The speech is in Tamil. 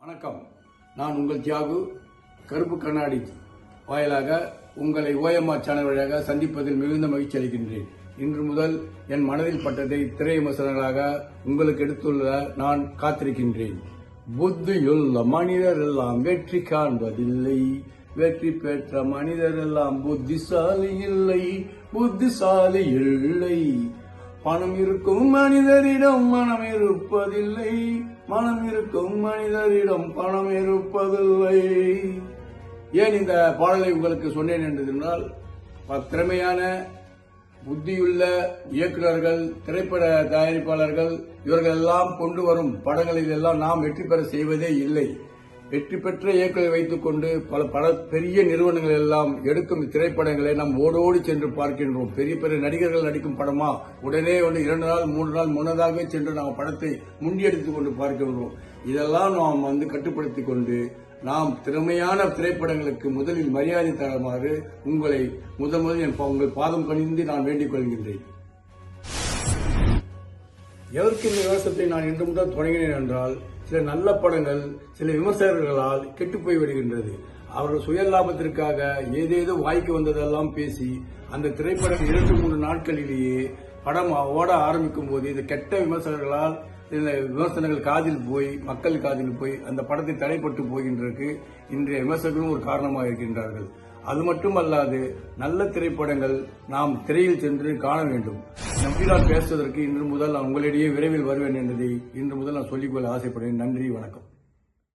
வணக்கம். நான் உங்கள் தியாகு. கருப்பு கண்ணாடி வாயிலாக உங்களை ஓஎம்ஆ சேனல் வழியாக சந்திப்பதில் மிகுந்த மகிழ்ச்சி அளிக்கின்றேன். இன்று முதல் என் மனதில் பட்டதை திரை விமர்சனங்களாக உங்களுக்கு எடுத்துள்ள நான் காத்திருக்கின்றேன். புத்தியுள்ள மனிதர் எல்லாம் வெற்றி காண்பதில்லை, வெற்றி பெற்ற மனிதர் எல்லாம் புத்திசாலி இல்லை, புத்திசாலி இல்லை. பணம் இருக்கும் மனிதரிடம் மனம் இருப்பதில்லை, மனம் இருக்கும் மனிதரிடம் பணம் இருப்பதில்லை. ஏன் இந்த பாடலை உங்களுக்கு சொன்னேன் என்றால், திறமையான புத்தியுள்ள இயக்குநர்கள், திரைப்பட தயாரிப்பாளர்கள் இவர்கள் எல்லாம் கொண்டு வரும் படங்களில் எல்லாம் நாம் வெற்றி பெற செய்வதே இல்லை. வெற்றி பெற்ற இயக்குநரை வைத்துக் கொண்டு பல பெரிய நிறுவனங்கள் எல்லாம் எடுக்கும் திரைப்படங்களை நாம் ஓடோடி சென்று பார்க்கின்றோம். பெரிய பெரிய நடிகர்கள் நடிக்கும் படமா உடனே 2 நாள் 3 நாள் முன்னதாகவே சென்று நாம் படத்தை முண்டியடித்துக் கொண்டு பார்க்கின்றோம். இதெல்லாம் நாம் கட்டுப்படுத்திக் கொண்டு நாம் திறமையான திரைப்படங்களுக்கு முதலில் மரியாதை தருமாறு உங்களை முதல் உங்கள் பாதம் பணிந்து நான் வேண்டிக் கொள்கின்றேன். எதற்கு இந்த விமர்சனத்தை நான் இன்று முதல் தொடங்கினேன் என்றால், சில நல்ல படங்கள் சில விமர்சகர்களால் கெட்டுப்போய் விடுகின்றது. அவர்கள் சுய லாபத்திற்காக ஏதேதோ வாய்க்கு வந்ததெல்லாம் பேசி அந்த திரைப்படம் 2-3 நாட்களிலேயே படம் ஓட ஆரம்பிக்கும் போது இந்த கெட்ட விமர்சகர்களால் இந்த விமர்சனங்கள் காதில் போய் மக்கள் காதில் போய் அந்த படத்தை தடைப்பட்டு போகின்றதற்கு இன்றைய விமர்சகர்களும் ஒரு காரணமாக இருக்கின்றார்கள். அது மட்டுமல்லாது நல்ல திரைப்படங்கள் நாம் திரையில் சென்று காண வேண்டும். நம்பினால் பேசுவதற்கு இன்று முதல் நான் உங்களிடையே விரைவில் வருவேன் என்பதை இன்று முதல் நான் சொல்லிக்கொள்ள ஆசைப்படுகிறேன். நன்றி, வணக்கம்.